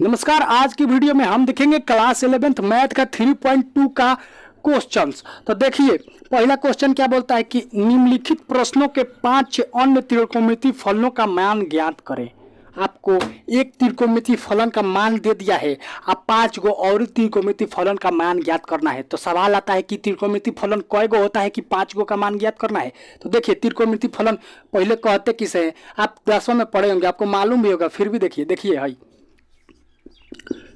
नमस्कार। आज की वीडियो में हम देखेंगे क्लास 11th मैथ का 3.2 का क्वेश्चंस। तो देखिए पहला क्वेश्चन क्या बोलता है कि निम्नलिखित प्रश्नों के 5 अन्य त्रिकोणमितीय फलनों का मान ज्ञात करें। आपको एक त्रिकोणमितीय फलन का मान दे दिया है, आप 5 गो और त्रिकोणमितीय फलन का मान ज्ञात करना है। तो सवाल आता है कि त्रिकोणमितीय फलन कय गो होता है कि 5 गो का मान ज्ञात करना है। तो देखिए त्रिकोणमितीय फलन पहले कहते किसे हैं, आप 10वीं में पढ़े होंगे, आपको मालूम भी होगा, फिर भी देखिए है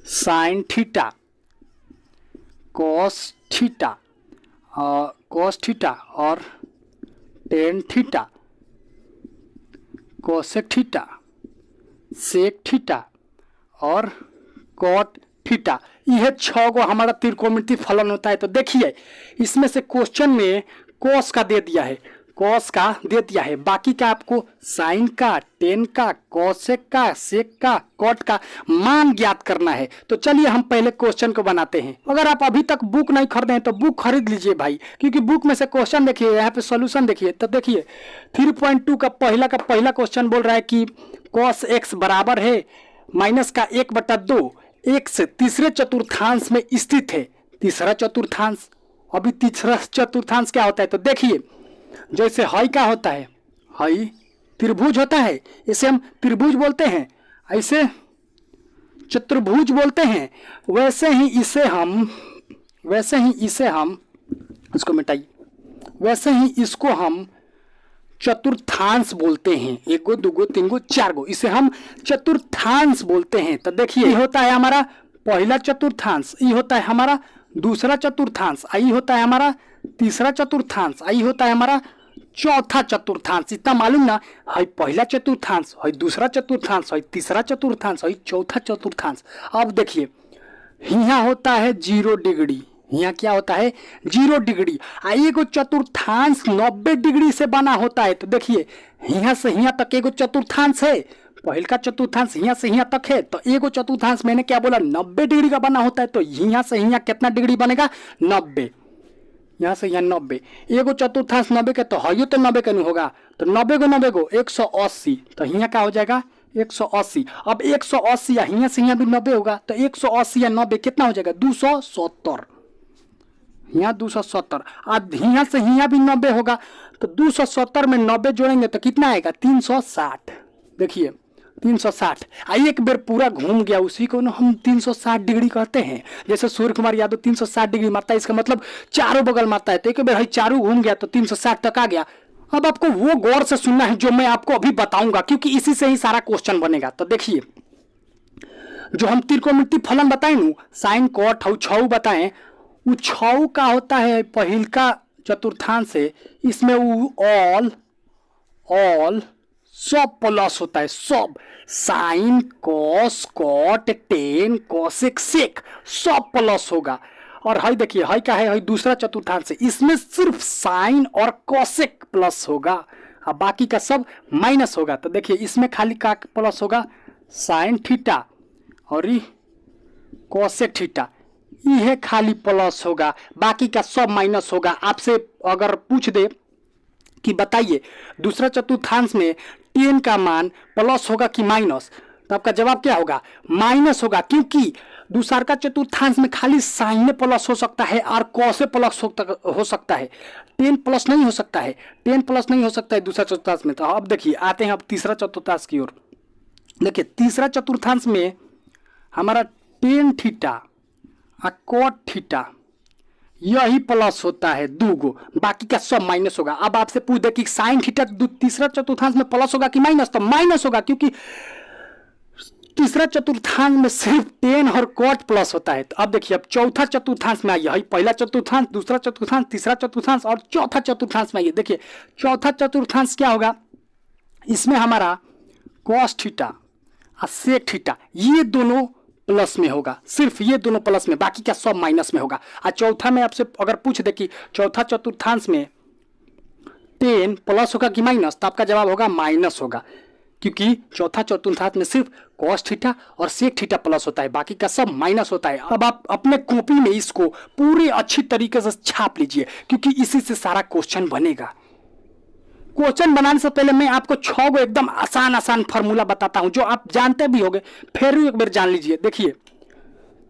साइन थीटा कॉस थीटा और tan theta cosec theta sec theta और कॉट थीटा। यह 6 गो हमारा त्रिकोणमितीय फलन होता है। तो देखिए इसमें से क्वेश्चन में कॉस का दे दिया है, बाकी का आपको साइन का, टेन का, कोसेक का, सेक का, कॉट का मान ज्ञात करना है। तो चलिए हम पहले क्वेश्चन को बनाते हैं। अगर आप अभी तक बुक नहीं खरीदे हैं तो बुक खरीद लीजिए भाई, क्योंकि बुक में से क्वेश्चन देखिए, यहाँ पे सॉल्यूशन देखिए। तो देखिए 3.2 का पहला क्वेश्चन बोल रहा है कि cos x बराबर है माइनस का 1/2 x तीसरे चतुर्थांश में स्थित है। तीसरा चतुर्थांश, अभी तीसरा चतुर्थांश क्या होता है? तो देखिए जैसे हई का होता है, हई त्रिभुज होता है, इसे हम त्रिभुज बोलते हैं, ऐसे चतुर्भुज बोलते हैं। वैसे ही इसे हम इसको मिटाइए, वैसे ही इसको हम चतुर्थांश बोलते हैं। 1 गो 2 गो 3 गो 4 गो, इसे हम चतुर्थांश बोलते हैं। तो देखिए ये होता है हमारा पहला चतुर्थांश, ये होता है हमारा दूसरा चतुर्थांश, आई होता है हमारा तीसरा चतुर्थांश, आई होता है हमारा चौथा चतुर्थांश। इतना मालूम ना, है पहला चतुर्थांश, है दूसरा चतुर्थांश, है तीसरा चतुर्थांश, है चौथा चतुर्थांश। अब देखिए यहाँ होता है 0 डिग्री, यहाँ क्या होता है 0 डिग्री। एगो चतुर्थांश 90 डिग्री से बना होता है। तो देखिए यहाँ से यहाँ तक एगो चतुर्थांश है, पहल का चतुर्थांश यहाँ से यहाँ तक है। तो एगो चतुर्थांश मैंने क्या बोला 90 डिग्री का बना होता है। तो यहाँ से यहाँ कितना डिग्री बनेगा 90, यहाँ से यहाँ 90। एगो चतुर्थांश 90 के, तो है तो 90 का नहीं होगा, तो 90 को 90 को 180। तो यहाँ क्या हो जाएगा 180। अब 180 या यहाँ से यहाँ भी 90 होगा, तो 180 या 90 कितना हो जाएगा 270। यहाँ 270, अब यहाँ से यहाँ भी 90 होगा, तो 270 में 90 जोड़ेंगे तो कितना आएगा 360। देखिए 360, एक बेर पूरा घूम गया, उसी को ना हम 360 डिग्री कहते हैं। जैसे सूर्य कुमार यादव 360 डिग्री मारता है, इसका मतलब चारों बगल मारता है। तो एक बेर चारों घूम गया तो 360 तक आ गया। अब आपको वो गौर से सुनना है जो मैं आपको अभी बताऊंगा, क्योंकि इसी से ही सारा क्वेश्चन बनेगा। तो देखिए जो हम त्रिकोणमितीय फलन बताए न, साइन कॉट और छऊ बताएं, वो छऊ का होता है पहिल का चतुर्थांश से, इसमें वो ऑल सब प्लस होता है, सब sine cos cot tan cosec sec सब प्लस होगा। और हई देखिए हई का है, हई दूसरा चतुर्थांश है, इसमें सिर्फ साइन और कोसेक प्लस होगा और बाकी का सब माइनस होगा। तो देखिए इसमें खाली का प्लस होगा साइन थीटा और कोसेक थीटा, यह खाली प्लस होगा, बाकी का सब माइनस होगा। आपसे अगर पूछ दे कि बताइए दूसरा चतुर्थांश में टेन का मान प्लस होगा कि माइनस, तो आपका जवाब क्या होगा माइनस होगा, क्योंकि दूसरा का चतुर्थांश में खाली साइन प्लस हो सकता है और कॉस प्लस हो सकता है, टेन प्लस नहीं हो सकता है, दूसरा चतुर्थांश में। तो अब देखिए आते हैं अब तीसरा चतुर्थांश की ओर। देखिए तीसरा चतुर्थांश में हमारा टेन थीटा और कॉट थीटा यही प्लस होता है 2 गो, बाकी का सब माइनस होगा। अब आपसे पूछ दे कि साइन थीटा तीसरा चतुर्थांश में प्लस होगा कि माइनस, तो माइनस होगा, क्योंकि तीसरा चतुर्थांश में सिर्फ टेन और कॉट प्लस होता है। तो अब देखिए अब चौथा चतुर्थांश में आइए, पहला चतुर्थांश, दूसरा चतुर्थांश, तीसरा चतुर्थांश और चौथा चतुर्थांश में आइए। देखिए चौथा चतुर्थांश क्या होगा, इसमें हमारा कॉस थीटा और सेक थीटा ये दोनों प्लस में होगा, सिर्फ ये दोनों प्लस में, बाकी का सब माइनस में होगा। और चौथा में आपसे अगर पूछ दे कि चौथा चतुर्थांश में टेन प्लस होगा कि माइनस, तो आपका जवाब होगा माइनस होगा, क्योंकि चौथा चतुर्थांश में सिर्फ कॉस थीटा और सेक थीटा प्लस होता है, बाकी का सब माइनस होता है। अब आप अपने कॉपी में इसको पूरी अच्छी तरीके से छाप लीजिए, क्योंकि इसी से सारा क्वेश्चन बनेगा। क्वेश्चन बनाने से पहले मैं आपको 6 गो एकदम आसान आसान फार्मूला बताता हूं जो आप जानते भी होंगे, फिर भी एक बार जान लीजिए। देखिए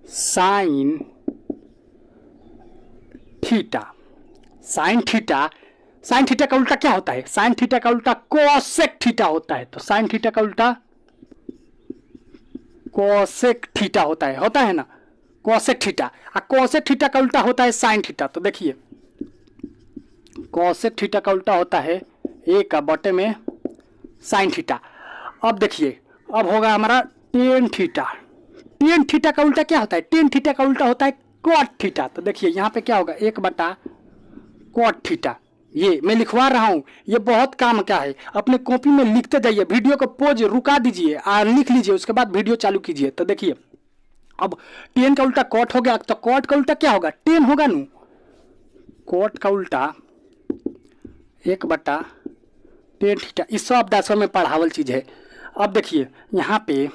sine theta, sine theta, sine theta का उल्टा क्या होता है? साइन थीटा का उल्टा कोसेक थीटा होता है। तो साइन थीटा का उल्टा कोसेक थीटा होता है ना, कोसेक थीटा। और कोसेक थीटा का उल्टा होता है साइन थीटा। तो देखिए कोसेक थीटा का उल्टा होता है 1/में साइन थीटा। अब देखिए अब होगा हमारा टेन थीटा। टेन थीटा का उल्टा क्या होता है? टेन थीटा का उल्टा होता है कॉट थीटा। तो देखिए यहाँ पे क्या होगा 1/कॉट थीटा। ये मैं लिखवा रहा हूँ, ये बहुत काम का है, अपने कॉपी में लिखते जाइए। वीडियो को पोज रुका दीजिए और लिख लीजिए, उसके बाद वीडियो चालू कीजिए। तो देखिए अब टेन का उल्टा कॉट हो गया, तो कॉट का उल्टा क्या होगा? टेन होगा नू। कॉट का उल्टा 1/टेन थीटा। इस सब 10 में पढ़ावल चीज है। अब देखिए यहाँ पे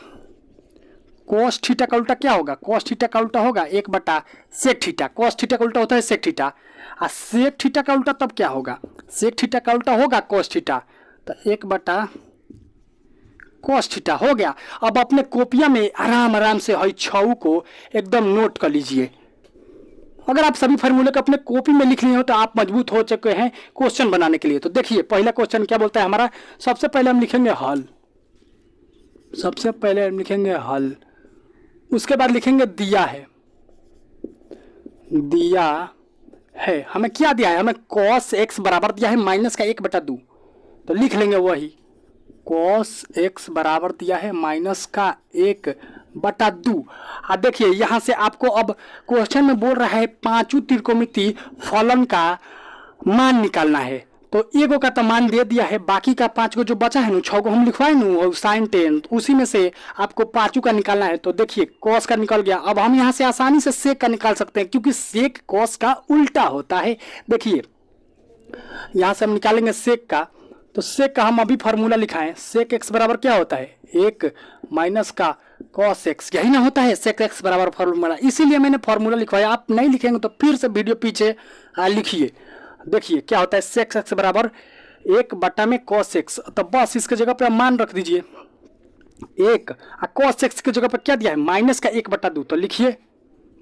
कोस थीटा का उल्टा क्या होगा? कोस थीटा का उल्टा होगा 1/सेक थीटा। कोस थीटा का उल्टा होता है सेक थीटा। और सेक थीटा का उल्टा तब क्या होगा? सेक थीटा का उल्टा होगा कोस थीटा। तो 1/कोस थीटा हो गया। अब अपने कॉपिया में आराम आराम से हई 6 को एकदम नोट कर लीजिए। अगर आप सभी फार्मूले को अपने कॉपी में लिख लिए हो तो आप मजबूत हो चुके हैं क्वेश्चन बनाने के लिए। तो देखिए पहला क्वेश्चन क्या बोलता है हमारा? सबसे पहले हम लिखेंगे हल, सबसे पहले हम लिखेंगे हल, उसके बाद लिखेंगे दिया है। दिया है हमें क्या दिया है? हमें cos x बराबर दिया है -1/2। तो लिख लेंगे वही, cos x बराबर दिया है -1/2। देखिए यहाँ से आपको अब क्वेश्चन में बोल रहा है पांचों त्रिकोणमितीय फलन का मान निकालना है। तो एगो का तो मान दे दिया है, बाकी का 5 गो जो बचा है ना, 6 गो हम लिखवाए ना साइन टेन, उसी में से आपको 5 का निकालना है। तो देखिए कॉस का निकल गया। अब हम यहाँ से आसानी से सेक का निकाल सकते हैं, क्योंकि सेक कॉस का उल्टा होता है। देखिए यहाँ से हम निकालेंगे सेक का। तो सेक का हम अभी फार्मूला लिखाएं, सेक एक्स बराबर क्या होता है? 1 माइनस का कॉस एक्स, यही ना होता है सेक एक्स बराबर फार्मूला। इसीलिए मैंने फार्मूला लिखवाया। आप नहीं लिखेंगे तो फिर से वीडियो पीछे लिखिए। देखिए क्या होता है, सेक्स एक्स बराबर 1/में कॉस एक्स। तो बस इसके जगह पे मान रख दीजिए 1, और कॉस एक्स की जगह पे क्या दिया है? -1/2। तो लिखिए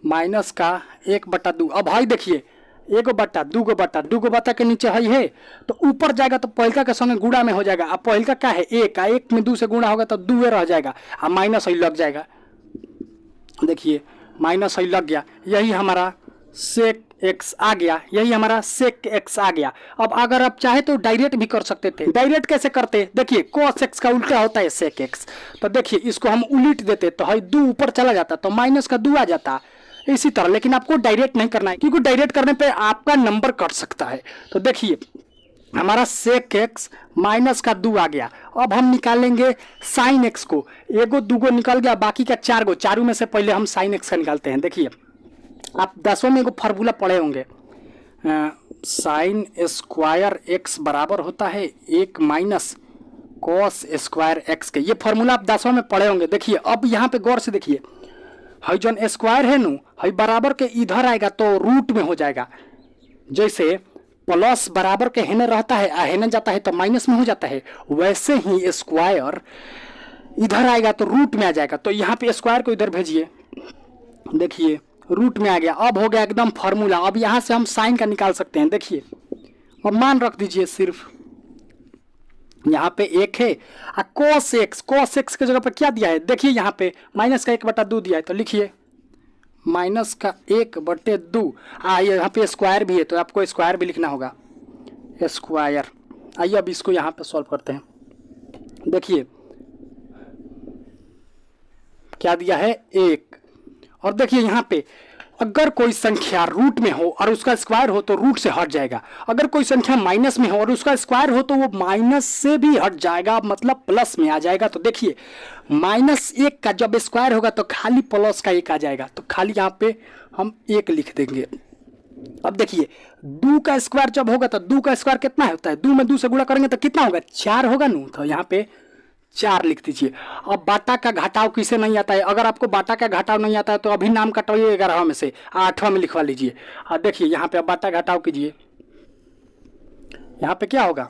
-1/2। अब भाई देखिए 1/2, 2/2 के नीचे है तो ऊपर जाएगा तो पहिलका के संगे गुणा में हो जाएगा। अब पहिलका क्या है? 1 में 2 से गुणा होगा तो 2 रह जाएगा, और माइनस ही लग जाएगा। देखिए माइनस ही लग गया, यही हमारा सेक एक्स आ गया, यही हमारा सेक एक्स आ गया। अब अगर आप चाहे तो डायरेक्ट भी कर सकते थे। डायरेक्ट कैसे करते? देखिए कॉस एक्स का उल्टा होता है सेक एक्स। तो देखिए इसको हम उल्ट देते तो है 2 ऊपर चला जाता तो माइनस का 2 आ जाता, इसी तरह। लेकिन आपको डायरेक्ट नहीं करना है, क्योंकि डायरेक्ट करने पे आपका नंबर कट सकता है। तो देखिए हमारा सेक एक्स माइनस का 2 आ गया। अब हम निकालेंगे साइन एक्स को। 1 2 निकल गया, बाकी का 4 गो। 4 में से पहले हम साइन एक्स का निकालते हैं। देखिए आप 10वीं में एगो फार्मूला पढ़े होंगे, साइन स्क्वायर एक्स बराबर होता है 1 माइनस कॉस स्क्वायर एक्स के। ये फार्मूला आप 10वीं में पढ़े होंगे। देखिए अब यहाँ पे गौर से देखिए, हई जौन स्क्वायर है नु, हई बराबर के इधर आएगा तो रूट में हो जाएगा। जैसे प्लस बराबर के हेने रहता है, हेने जाता है तो माइनस में हो जाता है, वैसे ही स्क्वायर इधर आएगा तो रूट में आ जाएगा। तो यहाँ पे स्क्वायर को इधर भेजिए, देखिए रूट में आ गया। अब हो गया एकदम फार्मूला। अब यहाँ से हम साइन का निकाल सकते हैं। देखिए अब मान रख दीजिए, सिर्फ यहाँ पे 1 है, और cos x के जगह पे क्या दिया है? देखिए यहाँ पे -1/2 दिया है। तो लिखिए -1/2। यहाँ पे स्क्वायर भी है तो आपको स्क्वायर भी लिखना होगा, स्क्वायर। आइए अब इसको यहाँ पे सॉल्व करते हैं। देखिए क्या दिया है? 1। और देखिए यहाँ पे अगर कोई संख्या रूट में हो और उसका स्क्वायर हो तो रूट से हट जाएगा। अगर कोई संख्या माइनस में हो और उसका स्क्वायर हो तो वो माइनस से भी हट जाएगा, मतलब प्लस में आ जाएगा। तो देखिए -1 का जब स्क्वायर होगा तो खाली प्लस का 1 आ जाएगा, तो खाली यहाँ पे हम 1 लिख देंगे। अब देखिए 2 का स्क्वायर जब होगा तो 2 का स्क्वायर कितना होता है? 2 में 2 से गुणा करेंगे तो कितना होगा? 4 होगा नू। तो यहाँ पे 4 लिख दीजिए। अब बाटा का घटाव किसे नहीं आता है? अगर आपको बाटा का घटाव नहीं आता है तो अभी नाम कटवाइए 11वां में से, 8वां में लिखवा लीजिए। और देखिए यहाँ पे अब बाटा घटाव कीजिए। यहाँ पे क्या होगा?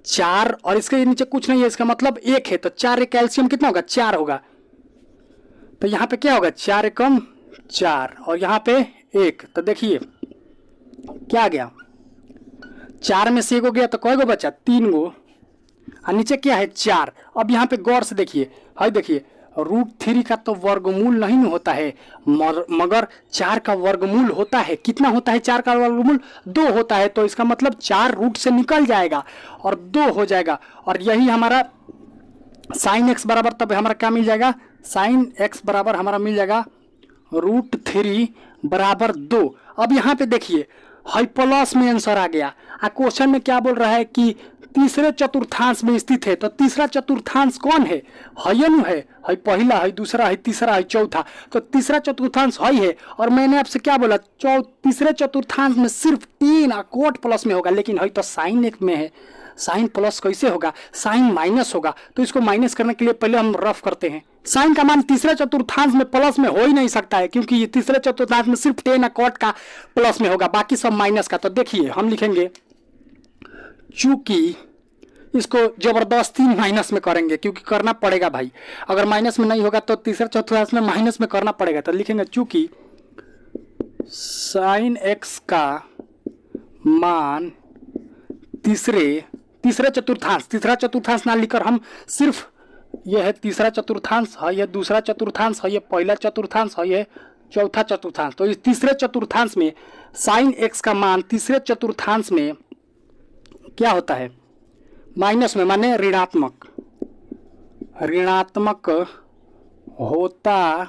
4 और इसके नीचे कुछ नहीं है, इसका मतलब 1 है, तो 4 एक एलसीएम कितना होगा, 4 होगा। तो यहाँ पे क्या होगा, 4 एकम 4 और यहाँ पे 1, तो देखिए क्या आ गया, 4 में से 1 हो गया तो कई गो बचा, 3 गो, और नीचे क्या है 4। अब यहाँ पे गौर से देखिए, हाई देखिए √3 का तो वर्गमूल नहीं होता है, मगर 4 का वर्गमूल होता है। कितना होता है 4 का वर्गमूल, 2 होता है। तो इसका मतलब 4 रूट से निकल जाएगा और 2 हो जाएगा, और यही हमारा साइन एक्स बराबर, तब हमारा क्या मिल जाएगा, साइन एक्स बराबर हमारा मिल जाएगा √3 बराबर 2। अब यहाँ पे देखिए हाई प्लस में आंसर आ गया। क्वेश्चन में क्या बोल रहा है कि तीसरे चतुर्थांश में स्थित है, तो तीसरा चतुर्थांश कौन है, हयनु है, हई पहला है, दूसरा है, तीसरा है, चौथा, तो तीसरा चतुर्थांश हई है। और मैंने आपसे क्या बोला, तीसरे चतुर्थांश में सिर्फ 3 कोट प्लस में होगा, लेकिन हई तो साइन एक में है, साइन प्लस कैसे होगा, साइन माइनस होगा। तो इसको माइनस करने के लिए पहले हम रफ करते हैं। साइन का मान तीसरे चतुर्थांश में प्लस में हो ही नहीं सकता है, क्योंकि ये तीसरे चतुर्थांश में सिर्फ 10 कोट का प्लस में होगा, बाकी सब माइनस का। तो देखिए हम लिखेंगे, चूंकि इसको जबरदस्ती माइनस में करेंगे, क्योंकि करना पड़ेगा भाई, अगर माइनस में नहीं होगा तो तीसरे चतुर्थांश में माइनस में करना पड़ेगा। तो लिखेंगे चूंकि साइन एक्स का मान तीसरे चतुर्थांश ना लिखकर हम सिर्फ यह है तीसरा चतुर्थांश है, यह दूसरा चतुर्थांश है, यह पहला चतुर्थांश है, यह चौथा चतुर्थांश। तो इस तीसरे चतुर्थांश में साइन एक्स का मान तीसरे चतुर्थांश में क्या होता है, माइनस में, माने ऋणात्मक होता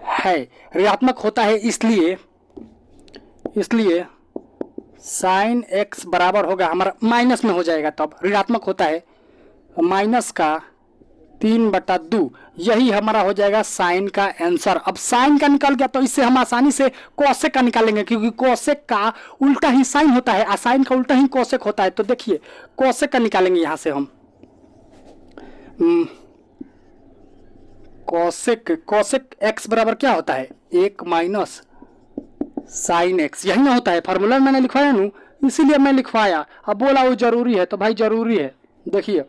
है। ऋणात्मक होता है इसलिए साइन एक्स बराबर होगा हमारा माइनस में हो जाएगा, तब ऋणात्मक होता है माइनस का 3/2। यही हमारा हो जाएगा साइन का आंसर। अब साइन का निकल गया तो इससे हम आसानी से कोसेक का निकालेंगे, क्योंकि कोसेक का उल्टा ही साइन होता है, साइन का उल्टा ही कोसेक होता है। तो देखिए कोसेक का निकालेंगे यहां से हम, कोसेक एक्स बराबर क्या होता है, 1 माइनस साइन एक्स, यही ना होता है। फार्मूला मैंने लिखवाया नू, इसीलिए मैं लिखवाया। अब बोला वो जरूरी है, तो भाई जरूरी है। देखिए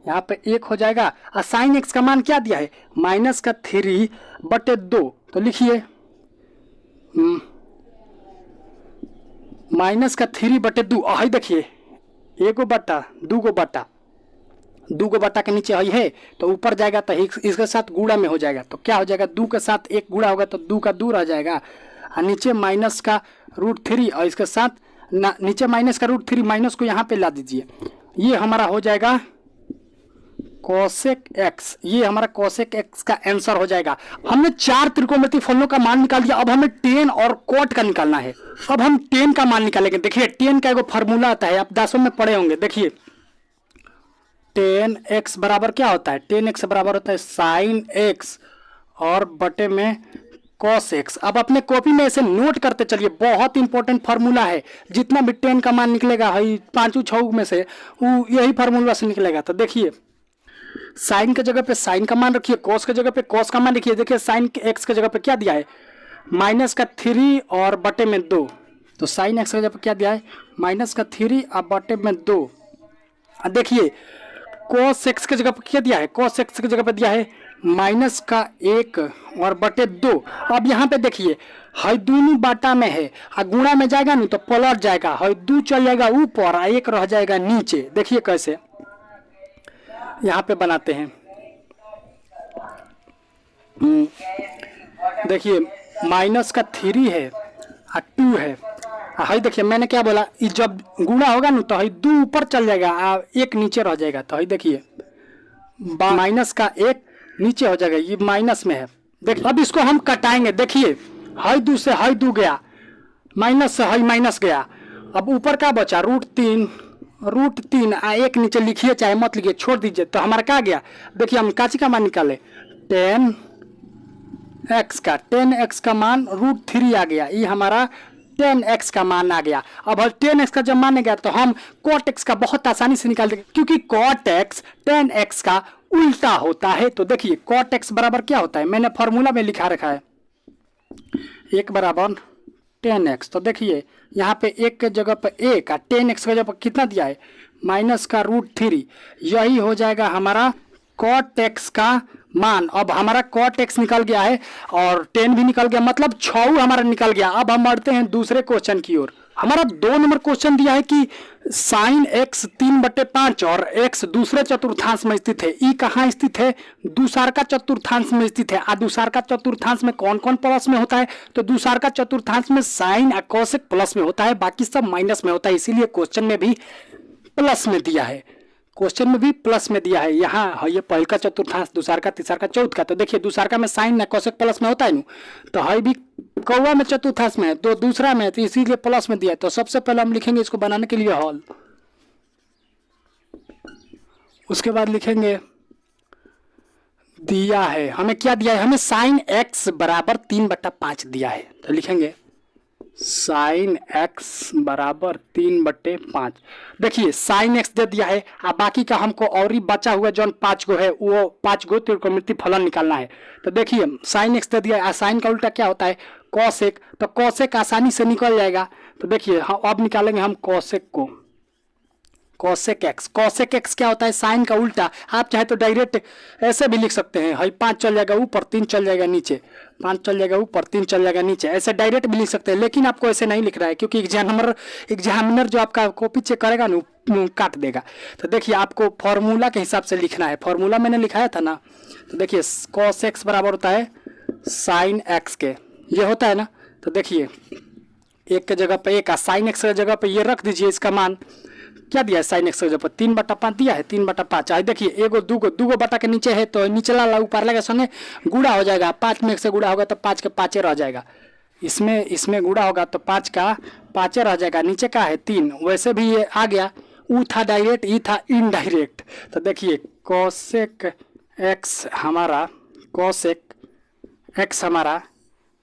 यहाँ पे 1 हो जाएगा, और साइन एक्स का मान क्या दिया है, -3/2। तो लिखिए -3/2। हाई देखिए 1 बटा 2 बटा 2 बटा के नीचे हई है, तो ऊपर जाएगा तो इसके साथ गुणा में हो जाएगा। तो क्या हो जाएगा, 2 के साथ 1 गुणा होगा तो 2 का 2 रह जाएगा, और नीचे माइनस का √3 और इसके साथ नीचे माइनस का √3, माइनस को यहाँ पे ला दीजिए। ये हमारा हो जाएगा कोसेक एक्स, ये हमारा कोसेक एक्स का आंसर हो जाएगा। हमने 4 त्रिकोणमितीय फलनों का मान निकाल दिया। अब हमें टेन और कोट का निकालना है। अब हम टेन का मान निकालेंगे। देखिए टेन का एगो फार्मूला आता है, आप 10वीं में पढ़े होंगे। देखिए टेन एक्स बराबर क्या होता है, टेन एक्स बराबर होता है साइन एक्स और बटे में कॉस एक्स। अब अपने कॉपी में ऐसे नोट करते चलिए, बहुत इंपॉर्टेंट फार्मूला है। जितना भी टेन का मान निकलेगा है 5 6 में से वो यही फार्मूला से निकलेगा। तो देखिए साइन के जगह पे साइन का मान रखिए, कॉस के जगह पे कॉस का मान रखिए। देखिए साइन एक्स के जगह पे क्या दिया है, -3 और बटे में 2। तो साइन एक्स के जगह पे क्या दिया है, -3 और बटे में 2। देखिए कॉस एक्स के जगह पे क्या दिया है, कॉस एक्स के जगह पे दिया है -1 और बटे 2। अब यहाँ पे देखिए हई दोनों बाटा में है, गुणा में जाएगा नहीं तो पलट जाएगा, हई 2 चल जाएगा ऊपर और 1 रह जाएगा नीचे। देखिए कैसे यहाँ पे बनाते हैं। देखिए -3 है और 2 है। हई देखिए मैंने क्या बोला, जब गुणा होगा ना तो हई 2 ऊपर चल जाएगा और 1 नीचे रह जाएगा। तो हई देखिए -1 नीचे हो जाएगा, ये माइनस में है। देखिए अब इसको हम कटाएंगे। देखिए हई 2 से हई 2 गया, माइनस से हई माइनस गया। अब ऊपर का बचा √3 आ 1 नीचे लिखिए चाहे मत लिखिए, छोड़ दीजिए। तो हमारा क्या गया, देखिए हम काची का मान निकाले, 10x का मान √3 आ गया। ये हमारा 10x का मान आ गया। अब 10x का जब मान गया तो हम cot x का बहुत आसानी से निकाल देंगे, क्योंकि cot x 10x का उल्टा होता है। तो देखिए cot x बराबर क्या होता है, मैंने फॉर्मूला में लिखा रखा है 1 बराबर 10x। तो देखिए यहाँ पे 1 के जगह पे 1 और 10x के जगह पे कितना दिया है माइनस का √3, यही हो जाएगा हमारा cot x का मान। अब हमारा cot x निकल गया है और 10 भी निकल गया, मतलब 6 हमारा निकल गया। अब हम बढ़ते हैं दूसरे क्वेश्चन की ओर। हमारा 2 नंबर क्वेश्चन दिया है कि साइन x 3/5 और x दूसरे चतुर्थांश में स्थित है। ई कहाँ स्थित है? दूसरा चतुर्थांश में स्थित है। आ दूसरा चतुर्थांश में कौन कौन प्लस में होता है? तो दूसरा चतुर्थांश में साइन और कोसेक प्लस में होता है, बाकी सब माइनस में होता है। इसीलिए क्वेश्चन में भी प्लस में दिया है, क्वेश्चन में भी प्लस में दिया है। यहाँ ये पहल का चतुर्थांश, दूसरा का, तीसरा का, चौथ का। तो देखिए दूसरा में साइन ना कोसेक प्लस में होता है नु, तो है भी कौवा में चतुर्थांश में है, तो दूसरा में है, तो इसीलिए प्लस में दिया है। तो सबसे पहले हम लिखेंगे इसको बनाने के लिए हॉल, उसके बाद लिखेंगे दिया है हमें क्या दिया है? हमें साइन x बराबर 3/5 दिया है। तो लिखेंगे साइन x बराबर 3/5। देखिए साइन x दे दिया है, अब बाकी का हमको और ही बचा हुआ जो 5 गो है वो 5 गो त्रिकोणमितीय फलन निकालना है। तो देखिए साइन x दे दिया है, साइन का उल्टा क्या होता है? कोसेक। तो कोसेक आसानी से निकल जाएगा। तो देखिए अब निकालेंगे हम कोसेक को, कोसेक एक्स। कोसेक एक्स क्या होता है? साइन का उल्टा। आप चाहे तो डायरेक्ट ऐसे भी लिख सकते हैं, 5 चल जाएगा ऊपर, 3 चल जाएगा नीचे, 5 चल जाएगा ऊपर, 3 चल जाएगा नीचे, ऐसे डायरेक्ट भी लिख सकते हैं। लेकिन आपको ऐसे नहीं लिख रहा है क्योंकि एग्जामिनर जो आपका कॉपी चेक करेगा ना काट देगा। तो देखिए आपको फॉर्मूला के हिसाब से लिखना है। फॉर्मूला मैंने लिखाया था ना, तो देखिए कॉस एक्स बराबर होता है साइन एक्स के, ये होता है ना। तो देखिए एक के जगह पे एक, साइन एक्स की जगह पे ये रख दीजिए। इसका मान क्या दिया है? साइन एक्स की जगह पर 3/5 दिया है, 3/5। आई देखिए एगो दूगो बटा के नीचे है तो निचला ला ऊपर लगा संगे गुड़ा हो जाएगा। 5 में 1 से गुड़ा होगा तो 5 के 5 रह जाएगा। इसमें गुड़ा होगा तो 5 का 5 रह जाएगा। नीचे का है 3, वैसे भी ये आ गया। ऊ था डायरेक्ट, ई था इनडायरेक्ट। तो देखिए कोसेक एक्स हमारा, कोसेक एक्स हमारा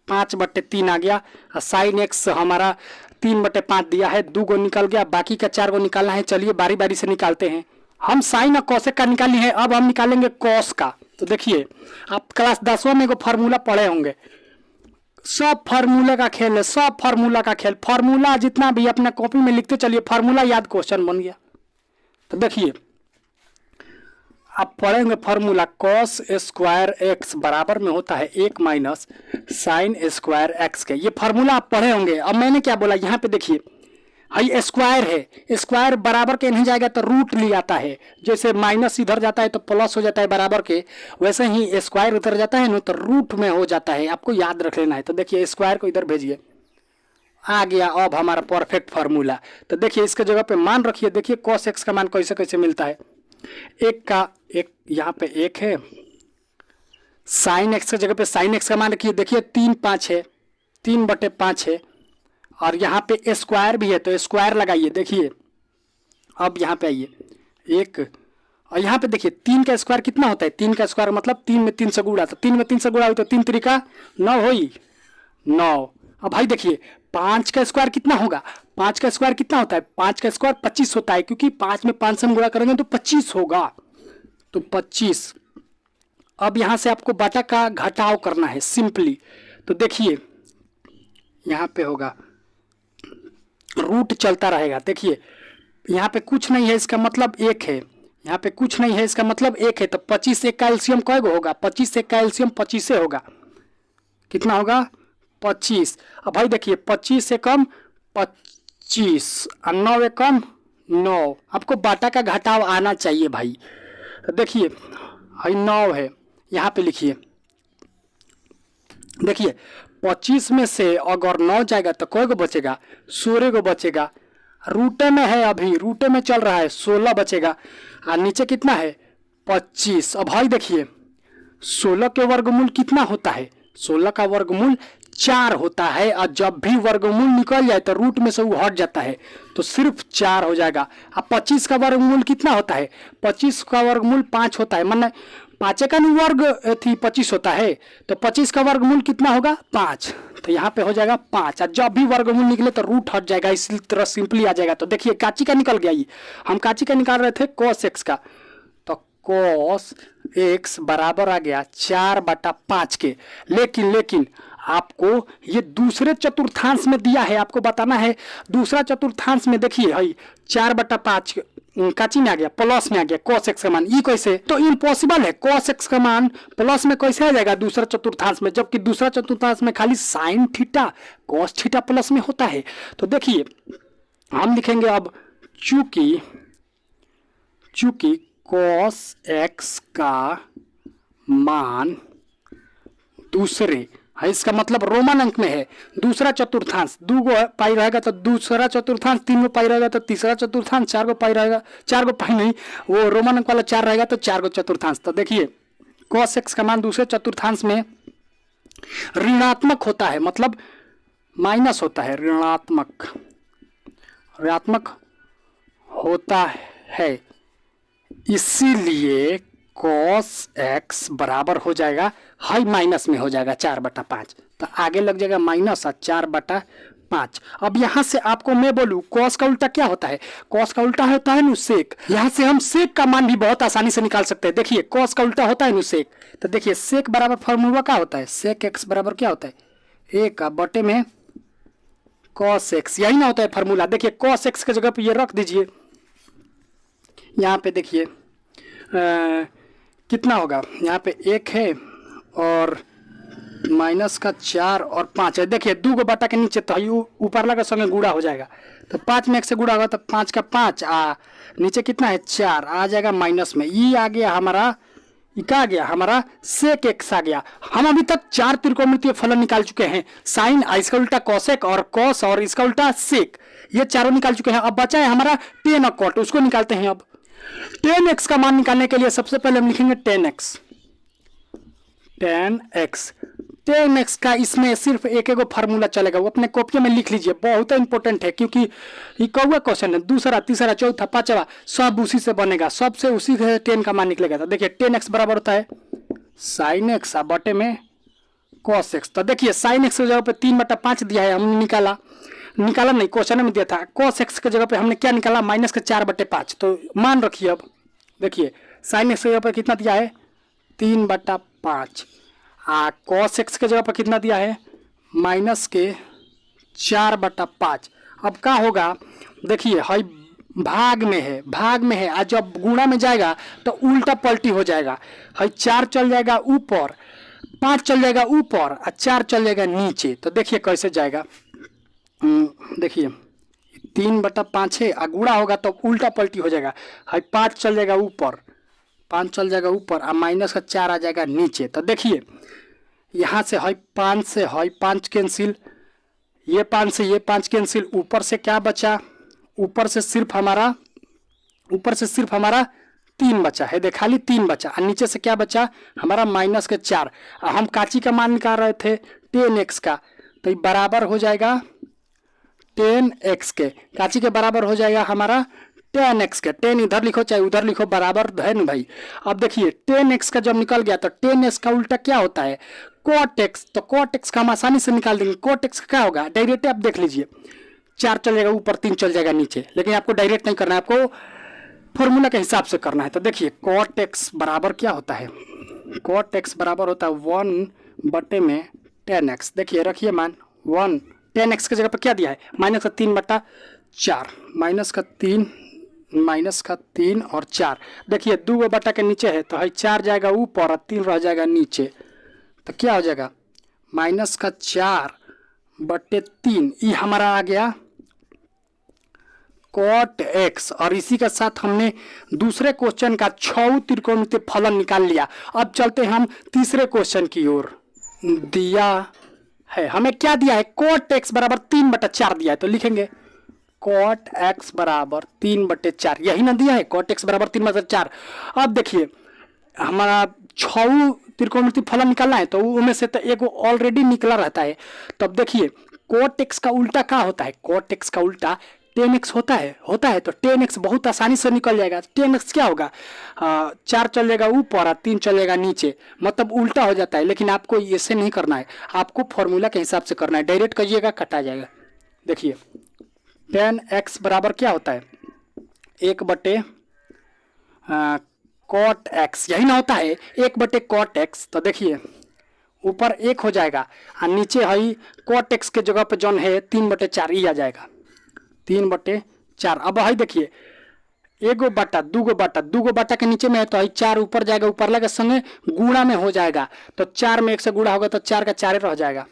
5/3 आ गया, और साइन एक्स हमारा 3/5 दिया है। 2 गो निकल गया, बाकी का 4 गो निकालना है। चलिए बारी बारी से निकालते हैं। हम साइन और कोसेक का निकाली है, अब हम निकालेंगे कॉस का। तो देखिए आप क्लास 10वीं में एगो फार्मूला पढ़े होंगे, सब फार्मूला का खेल है, सब फार्मूला का खेल। फार्मूला जितना भी अपना कॉपी में लिखते चलिए, फार्मूला याद क्वेश्चन बन गया। तो देखिए आप पढ़ेंगे फार्मूला, कॉस स्क्वायर एक्स बराबर में होता है 1 माइनस साइन स्क्वायर एक्स के। ये फार्मूला आप पढ़े होंगे। अब मैंने क्या बोला, यहाँ पे देखिए हाई स्क्वायर है, स्क्वायर बराबर के नहीं जाएगा तो रूट ले आता है। जैसे माइनस इधर जाता है तो प्लस हो जाता है बराबर के, वैसे ही स्क्वायर उधर जाता है ना तो रूट में हो जाता है। आपको याद रख लेना है। तो देखिए स्क्वायर को इधर भेजिए, आ गया अब हमारा परफेक्ट फार्मूला। तो देखिए इसके जगह पे मान रखिए। देखिए कॉस एक्स का मान कैसे कैसे मिलता है? एक का एक, यहाँ पे 1 है, साइन एक्स की जगह पे साइन एक्स का मान रखिए। देखिए 3/5 है, 3/5 है, और यहाँ पे स्क्वायर भी है तो स्क्वायर लगाइए। देखिए अब यहाँ पे आइए 1, और यहाँ पे देखिए 3 का स्क्वायर कितना होता है? 3 का स्क्वायर मतलब 3 में 3 से गुणा, तो 3 में 3 से गुणा हुई तो 3 त्रिका 9 हुई, 9। अब भाई देखिए 5 का स्क्वायर कितना होगा? 5 का स्क्वायर कितना होता है? 5 का स्क्वायर 25 होता है, क्योंकि 5 में 5 से हम गुणा करेंगे तो 25 होगा, तो 25। अब यहाँ से आपको बाटा का घटाव करना है सिंपली। तो देखिए यहाँ पे होगा रूट चलता रहेगा। देखिए यहाँ पे कुछ नहीं है, इसका मतलब 1 है। यहाँ पे कुछ नहीं है, इसका मतलब 1 है। तो 25 1 का एलसीएम कय गो होगा? 25 1 का एलसीएम 25 से होगा। कितना होगा? 25। अब भाई देखिए 25 से कम 25 और 9 से कम 9। आपको बाटा का घटाव आना चाहिए भाई। तो देखिए भाई 9 है, यहाँ पे लिखिए। देखिए 25 में से अगर 9 जाएगा तो कई गो बचेगा? 16 गो बचेगा। रूटे में है, अभी रूटे में चल रहा है, 16 बचेगा। और नीचे कितना है? 25। अब भाई देखिए 16 के वर्गमूल कितना होता है? 16 का वर्गमूल 4 होता है, और जब भी वर्गमूल निकल जाए तो रूट में से वो हट जाता है, तो सिर्फ 4 हो जाएगा। अब 25 का वर्गमूल कितना होता है? 25 का वर्गमूल 5 होता है, माने 5 का वर्ग थी 25 होता है, तो 25 का वर्गमूल कितना होगा? 5। तो यहाँ पे हो जाएगा 5, और जब भी वर्गमूल निकले तो रूट हट जाएगा, इसी तरह सिंपली आ जाएगा। तो देखिए काची का निकल गया, ये हम काची का निकाल रहे थे कॉस एक्स का, तो कॉस एक्स बराबर आ गया 4/5 के। लेकिन आपको ये दूसरे चतुर्थांश में दिया है, आपको बताना है दूसरा चतुर्थांश में। देखिए है 4/5 काची में आ गया, प्लस में आ गया cos x का मान। ये कैसे, तो इम्पॉसिबल है, cos x का मान प्लस में कैसे आ जाएगा दूसरा चतुर्थांश में, जबकि दूसरा चतुर्थांश में खाली sine theta cos theta plus में होता है। तो देखिए हम लिखेंगे अब चूंकि cos x का मान दूसरे है, इसका मतलब रोमन अंक में है, दूसरा चतुर्थांश 2 पाई रहेगा तो दूसरा चतुर्थांश, 3 पाई रहेगा तो तीसरा चतुर्थांश, 4 पाई रहेगा, 4 पाई नहीं, वो रोमन अंक वाला 4 रहेगा तो 4 चतुर्थांश। तो देखिए cos x का मान दूसरे चतुर्थांश में ऋणात्मक होता है, मतलब माइनस होता है, ऋणात्मक होता है, इसीलिए cos x बराबर हो जाएगा हाई माइनस में हो जाएगा 4/5। तो आगे लग जाएगा माइनस 4/5। अब यहाँ से आपको मैं बोलूँ cos का उल्टा क्या होता है, cos का उल्टा होता है नु सेक। यहाँ से हम सेक का मान भी बहुत आसानी से निकाल सकते हैं। देखिए cos का उल्टा होता है नु सेक, तो देखिए सेक बराबर फॉर्मूला क्या होता है, सेक x बराबर क्या होता है, 1 में cos x, यही ना होता है फॉर्मूला। देखिए cos x के जगह पे ये रख दीजिए, यहाँ पे देखिए कितना होगा, यहाँ पे 1 है और माइनस का 4 और 5 है। देखिए 2 बटा के नीचे तो ऊपर लगा संगे गुड़ा हो जाएगा, तो 5 में 1 से गुड़ा होगा तो 5 का 5 नीचे कितना है 4 आ जाएगा माइनस में। ये आ गया हमारा, ये क्या आ गया हमारा सेक x आ गया। हम अभी तक 4 त्रिकोणमितीय फलन निकाल चुके हैं, साइन, इसका उल्टा कॉसेक और कॉस और इसका उल्टा सेक, ये चारों निकाल चुके हैं। अब बचा है हमारा टेन और कॉट, उसको निकालते हैं। अब tan x का मान निकालने के लिए सबसे पहले हम लिखेंगे tan x का इसमें सिर्फ एक फार्मूला चलेगा, वो अपने कॉपी में लिख लीजिए, बहुत इंपॉर्टेंट है, क्योंकि ये कौवा क्वेश्चन है, दूसरा तीसरा चौथा पांचवा सब उसी से बनेगा, सबसे उसी से tan का मान निकलेगा। तो देखिए tan x बराबर होता है sin x बटे में cos x। तो देखिए sin x की जगह पे 3/5 दिया है, हमने निकाला नहीं, क्वेश्चन में दिया था। cos x की जगह पे हमने क्या निकाला, माइनस का 4/5। तो मान रखिए, अब देखिए sin x की जगह पे कितना दिया है 3/5, cos x की जगह पे कितना दिया है माइनस के 4/5। अब क्या होगा, देखिए हाई भाग में है, आज जब गुणा में जाएगा तो उल्टा पलटी हो जाएगा, हाई 4 चल जाएगा ऊपर, 5 चल जाएगा ऊपर और 4 चल जाएगा नीचे। तो देखिए कैसे जाएगा, देखिए 3/5 है, गुणा होगा तो उल्टा पलटी हो जाएगा, हाई 5 चल जाएगा ऊपर, 5 चल जाएगा ऊपर और माइनस का 4 आ जाएगा नीचे। तो देखिए यहाँ से हाई 5 से हाई 5 कैंसिल, ये 5 से ये 5 कैंसिल, ऊपर से क्या बचा, ऊपर से सिर्फ हमारा 3 बचा है, देख खाली 3 बचा, और नीचे से क्या बचा हमारा माइनस के 4। हम काची का मान निकाल रहे थे tan x का, तो ये बराबर हो जाएगा tan x के, काची के बराबर हो जाएगा हमारा tan x के, tan इधर लिखो चाहे उधर लिखो बराबर है ना भाई। अब देखिए tan x का जब निकल गया तो tan x का उल्टा क्या होता है cot x, तो cot x का हम आसानी से निकाल देंगे। cot x का क्या होगा, डायरेक्ट आप देख लीजिए, 4 चल जाएगा ऊपर, 3 चल जाएगा नीचे, लेकिन आपको डायरेक्ट नहीं करना है, आपको फॉर्मूला के हिसाब से करना है। तो देखिए cot x बराबर क्या होता है, cot x बराबर होता है 1 बटे में tan x। देखिए रखिए मान 1, tan x की जगह पर क्या दिया है माइनस का 3/4, माइनस का 3 और 4। देखिए 2 बटा के नीचे है तो है 4 जाएगा ऊपर और 3 रह जाएगा नीचे, तो क्या हो जाएगा माइनस का 4/3, ये हमारा आ गया cot x। और इसी के साथ हमने दूसरे क्वेश्चन का 6 त्रिकोणमितीय फलन निकाल लिया। अब चलते हैं हम तीसरे क्वेश्चन की ओर। दिया है हमें क्या दिया है, cot x बराबर 3/4 दिया है, तो लिखेंगे cot x बराबर 3/4, यही ना दिया है cot x बराबर 3/4। अब देखिए हमारा 6 त्रिकोणमितीय फलन निकालना है, तो उनमें से तो एक ऑलरेडी निकला रहता है। तो अब देखिए cot x का उल्टा क्या होता है, cot x का उल्टा tan x होता है, तो tan x बहुत आसानी से निकल जाएगा। tan x क्या होगा, 4 चल जाएगा ऊपर और 3 चल जाएगा नीचे, मतलब उल्टा हो जाता है। लेकिन आपको ऐसे नहीं करना है, आपको फॉर्मूला के हिसाब से करना है, डायरेक्ट करिएगा कटा जाएगा। देखिए tan x बराबर क्या होता है 1 बटे cot x, यही ना होता है 1 बटे cot x। तो देखिए ऊपर 1 हो जाएगा और नीचे है cot x के जगह पे जौन है 3/4 ही आ जाएगा, 3/4। अब है देखिए एगो बटा दूगो बटा के नीचे में है तो 4 ऊपर जाएगा, ऊपर लगे संगे गुणा में हो जाएगा, तो 4 में 1 से गुणा होगा तो 4 का 4 रह जाएगा।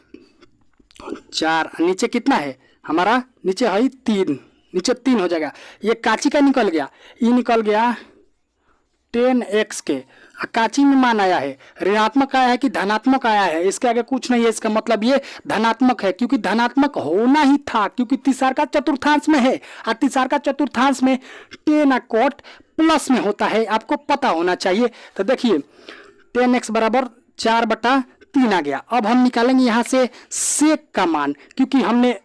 4 नीचे कितना है हमारा, नीचे है 3, नीचे 3 हो जाएगा। ये काची का निकल गया, ये निकल गया 10x के। काची में मान आया है, ऋणात्मक आया है कि धनात्मक आया है, इसके आगे कुछ नहीं है, इसका मतलब ये धनात्मक है, क्योंकि धनात्मक होना ही था, क्योंकि तीसरा चतुर्थांश में है और तीसरा चतुर्थांश में 10 कोट प्लस में होता है, आपको पता होना चाहिए। तो देखिए 10x बराबर 4/3 आ गया। अब हम निकालेंगे यहाँ से सेक का मान, क्योंकि हमने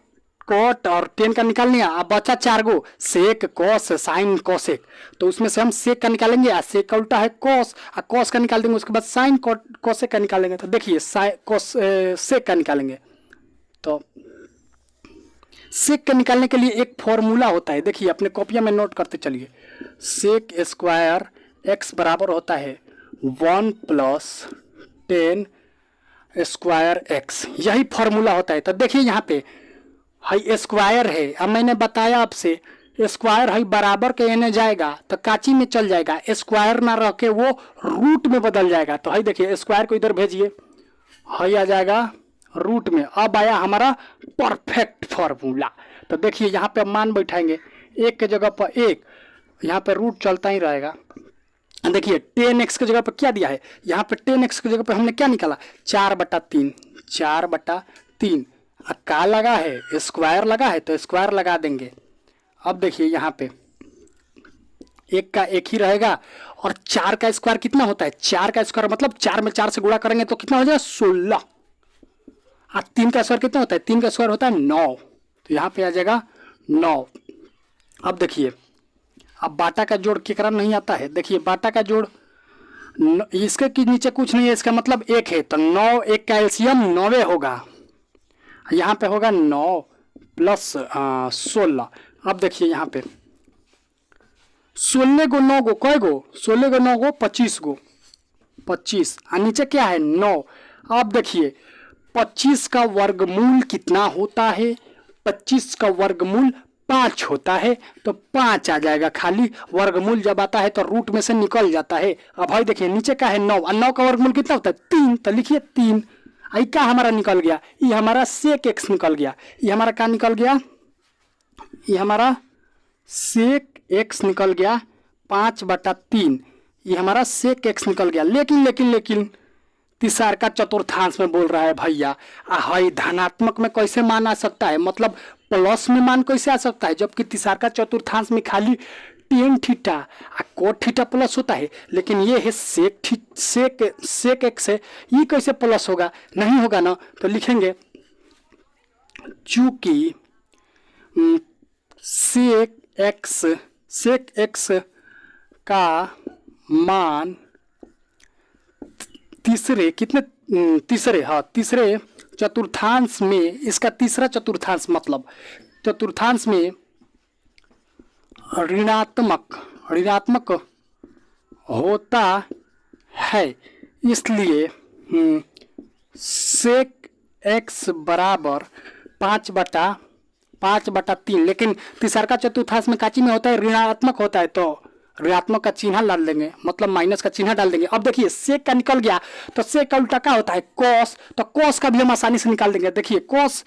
कोट और 10 का निकाल लिया, अब बचा 4 गो, सेक कोस साइन कोसेक, तो उसमें से हम सेक का निकालेंगे, सेक का उल्टा है कोस, और कोस का निकाल देंगे, उसके बाद साइन कोसेक का निकालेंगे। तो देखिए सेक का निकालेंगे, तो सेक का निकालने के लिए एक फॉर्मूला होता है, देखिए अपने कॉपियां में नोट करते चलिए। सेक स्क्वायर एक्स बराबर होता है 1 + 10 स्क्वायर एक्स, यही फॉर्मूला होता है। तो देखिए यहाँ पे है स्क्वायर है, अब मैंने बताया आपसे स्क्वायर है बराबर के एने जाएगा तो काची में चल जाएगा, स्क्वायर ना रह के वो रूट में बदल जाएगा। तो है देखिए स्क्वायर को इधर भेजिए, है आ जाएगा रूट में। अब आया हमारा परफेक्ट फॉर्मूला। तो देखिए यहाँ पे मान बैठाएंगे, 1 के जगह पर 1, यहाँ पे रूट चलता ही रहेगा। देखिए 10x की जगह पर क्या दिया है, यहाँ पे 10x की जगह पर हमने क्या निकाला 4/3, 4/3 का लगा है, स्क्वायर लगा है तो स्क्वायर लगा देंगे। अब देखिए यहाँ पे 1 का 1 ही रहेगा, और 4 का स्क्वायर कितना होता है, 4 का स्क्वायर मतलब 4 में 4 से गुणा करेंगे तो कितना हो जाएगा 16, और 3 का स्क्वायर कितना होता है, 3 का स्क्वायर होता है 9, तो यहाँ पे आ जाएगा 9। अब देखिए अब बाटा का जोड़ केकरा नहीं आता है, देखिए बाटा का जोड़ इसके के नीचे कुछ नहीं है, इसका मतलब 1 है, तो 9 1 का एलसीएम 9 होगा, यहाँ पे होगा 9 + 16। अब देखिए यहाँ पे 16 गो 9 गो कय गो, 16 गो 9 गो 25 गो, 25, और नीचे क्या है 9। अब देखिए 25 का वर्गमूल कितना होता है, 25 का वर्गमूल 5 होता है, तो 5 आ जाएगा खाली, वर्गमूल जब आता है तो रूट में से निकल जाता है। अब भाई देखिए नीचे का है 9, और 9 का वर्गमूल कितना होता है 3, तो लिखिए 3। आई क्या हमारा निकल गया, ये हमारा सेक एक्स निकल गया, ये हमारा क्या निकल गया, ये हमारा सेक एक्स निकल गया 5/3, ये हमारा सेक एक्स निकल गया। लेकिन तीसरा का चतुर्थांश में बोल रहा है भैया, हाई धनात्मक में कैसे मान आ सकता है, मतलब प्लस में मान कैसे आ सकता है, जबकि तीसरा का चतुर्थांश में खाली tan theta cot theta plus होता है, लेकिन ये है सेक एक्स है, ये कैसे प्लस होगा, नहीं होगा ना। तो लिखेंगे चूंकि सेक एक्स का मान तीसरे चतुर्थांश में, इसका तीसरा चतुर्थांश मतलब चतुर्थांश में ऋणात्मक होता है, इसलिए सेक एक्स बराबर 5/3। लेकिन तीसरा का चतुर्थांश में काची में होता है ऋणात्मक होता है, तो ऋणात्मक का चिन्ह डाल देंगे, मतलब माइनस का चिन्ह डाल देंगे। अब देखिए सेक का निकल गया, तो सेक का उल्टा क्या होता है कॉस, तो कॉस का भी हम आसानी से निकाल देंगे। देखिए कॉस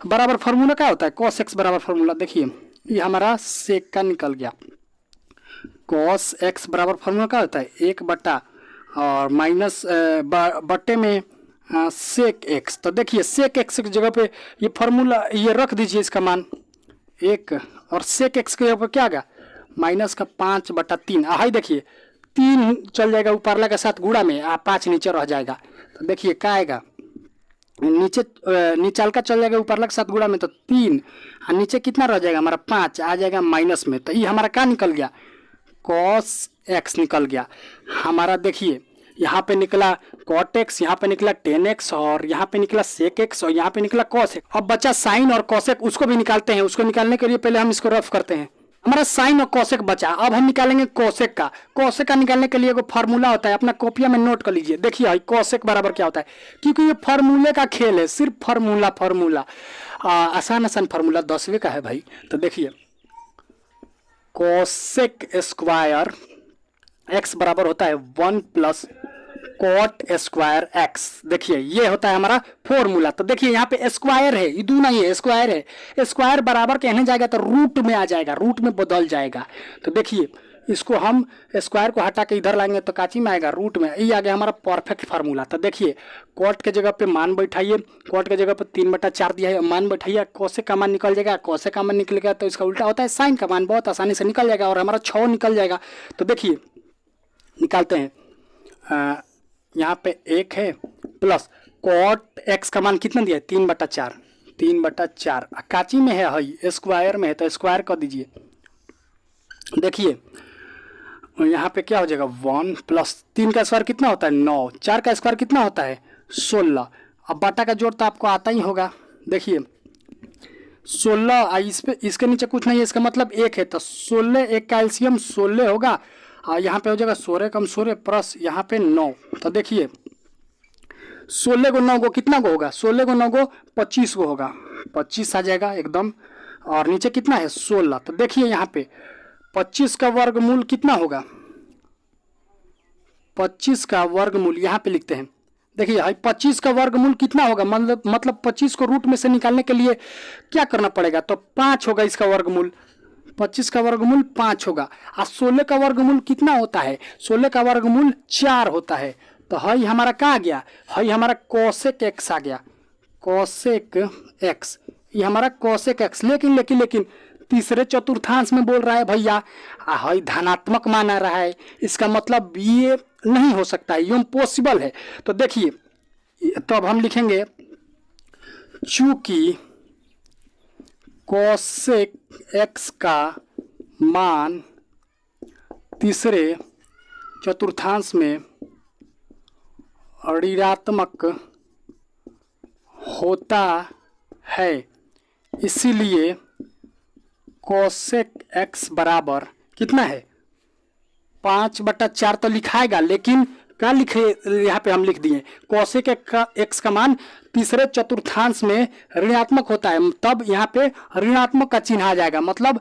बराबर फॉर्मूला क्या होता है, कॉस एक्स बराबर फॉर्मूला, देखिए ये हमारा सेक का निकल गया। कॉस एक्स बराबर फॉर्मूला क्या होता है 1 और माइनस बट्टे में सेक एक्स। तो देखिए सेक एक्स की जगह पे ये फॉर्मूला ये रख दीजिए, इसका मान 1, और सेक एक्स की जगह पे क्या आ गया माइनस का 5/3। हाई देखिए 3 चल जाएगा ऊपरला के साथ गुणा में, 5 नीचे रह जाएगा। तो देखिए क्या आएगा, नीचे नीचाल का चल जाएगा ऊपरला के साथ गुणा में, तो 3, और नीचे कितना रह जाएगा हमारा 5 आ जाएगा माइनस में। तो ये हमारा क्या निकल गया कॉस एक्स निकल गया हमारा। देखिए यहाँ पे निकला कॉट एक्स, यहाँ पे निकला 10x, और यहाँ पे निकला सेक एक्स, और यहाँ पे निकला कॉस एक्स। अब बचा साइन और कॉसेक, उसको भी निकालते हैं। उसको निकालने के लिए पहले हम इसको रफ करते हैं। हमारा साइन और कॉसेक बचा, अब हम निकालेंगे कॉसेक का। कॉसेक का निकालने के लिए एगो फार्मूला होता है, अपना कॉपिया में नोट कर लीजिए। देखिए कॉसेक बराबर क्या होता है, क्योंकि ये फार्मूले का खेल है, सिर्फ फार्मूला आसान फार्मूला 10वें का है भाई। तो देखिए कोसेक स्क्वायर एक्स बराबर होता है 1 प्लस कॉट स्क्वायर एक्स। देखिए ये होता है हमारा फॉर्मूला। तो देखिए यहाँ पे स्क्वायर है, ये दूना ही है, स्क्वायर है। स्क्वायर बराबर कहने जाएगा तो रूट में आ जाएगा, रूट में बदल जाएगा। तो देखिए इसको हम स्क्वायर को हटा के इधर लाएंगे तो काची में आएगा, रूट में। ये आ गया हमारा परफेक्ट फार्मूला। तो देखिए कॉट के जगह पे मान बैठाइए, कॉट के जगह पे 3/4 दिया है, मान बैठाइए, कोसेक का मान निकल जाएगा। कोसेक का मान निकलेगा तो इसका उल्टा होता है साइन का मान, बहुत आसानी से निकल जाएगा और हमारा 6 निकल जाएगा। तो देखिए निकालते हैं, यहाँ पे 1 है प्लस कॉट एक्स का मान कितना दिया है 3/4, 3/4 काची में है, हई स्क्वायर में है तो स्क्वायर कर दीजिए। देखिए यहाँ पे क्या हो जाएगा 1 प्लस 3 का स्क्वायर कितना होता है 9, 4 का स्क्वायर कितना होता है 16। अब बाटा का जोड़ तो आपको आता ही होगा। देखिए 16 इस पे इसके नीचे कुछ नहीं है, इसका मतलब 1 है तो 16 1 का एलसीएम 16 होगा और यहाँ पे हो जाएगा 16 कम 16 प्लस यहाँ पे 9। तो देखिए 16 को 9 को कितना को होगा, 16 को 9 को 25 को होगा, 25 आ जाएगा एकदम। और नीचे कितना है 16। तो देखिए यहाँ पे 25 का वर्गमूल कितना होगा, 25 का वर्गमूल यहाँ पे लिखते हैं। देखिए 25 का वर्गमूल कितना होगा, मतलब 25 को रूट में से निकालने के लिए क्या करना पड़ेगा, तो 5 होगा इसका वर्गमूल। 25 का वर्गमूल 5 होगा। और 16 का वर्गमूल कितना होता है, 16 का वर्गमूल 4 होता है। तो हई हमारा क्या आ गया, हई हमारा कोसेक एक्स आ गया, कोसेक एक्स, ये हमारा कोसेक एक्स। लेकिन तीसरे चतुर्थांश में बोल रहा है भैया, हई धनात्मक मान आ रहा है, इसका मतलब ये नहीं हो सकता है, ये इम्पॉसिबल है। तो देखिए तो अब हम लिखेंगे चूंकि कोसेक एक्स का मान तीसरे चतुर्थांश में ऋणात्मक होता है, इसीलिए कोसेक एक्स बराबर कितना है 5/4 तो लिखाएगा, लेकिन क्या लिखे यहाँ पे हम लिख दिए कोसेक एक्स का मान तीसरे चतुर्थांश में ऋणात्मक होता है, तब यहाँ पे ऋणात्मक का चिन्ह आ जाएगा, मतलब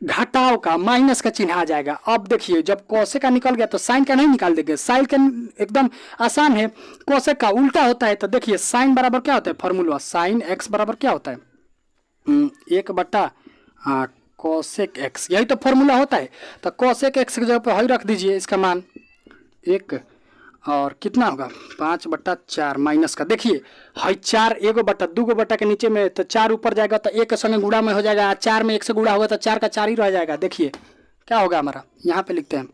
घटाव का, माइनस का चिन्ह आ जाएगा। अब देखिए जब कोसेक का निकल गया तो साइन का नहीं निकाल देंगे, साइन का एकदम आसान है, कोसेक का उल्टा होता है। तो देखिए साइन बराबर क्या होता है, फॉर्मूला साइन एक्स बराबर क्या होता है 1/, कोसेक एक्स, यही तो फॉर्मूला होता है। तो कोसेक एक्स की जगह पर हई रख दीजिए, इसका मान 1 और कितना होगा 5/4 माइनस का, देखिए हई 4 1/2 के नीचे में, तो 4 ऊपर जाएगा तो 1 के संगे गुणा में हो जाएगा, 4 में 1 से गुणा होगा तो 4 का 4 ही रह जाएगा। देखिए क्या होगा हमारा, यहाँ पे लिखते हैं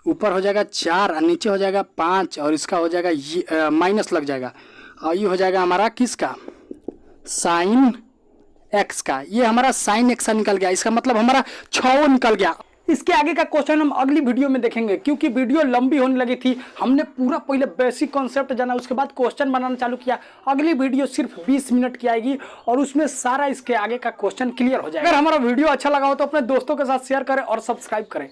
ऊपर हो जाएगा 4 और नीचे हो जाएगा 5 और इसका हो जाएगा माइनस लग जाएगा और ये हो जाएगा हमारा किसका साइन एक्स का। ये हमारा साइन एक्स निकल गया, इसका मतलब हमारा 6 निकल गया। इसके आगे का क्वेश्चन हम अगली वीडियो में देखेंगे, क्योंकि वीडियो लंबी होने लगी थी। हमने पूरा पहले बेसिक कॉन्सेप्ट जाना, उसके बाद क्वेश्चन बनाना चालू किया। अगली वीडियो सिर्फ 20 मिनट की आएगी और उसमें सारा इसके आगे का क्वेश्चन क्लियर हो जाएगा। अगर हमारा वीडियो अच्छा लगा हो तो अपने दोस्तों के साथ शेयर करें और सब्सक्राइब करें।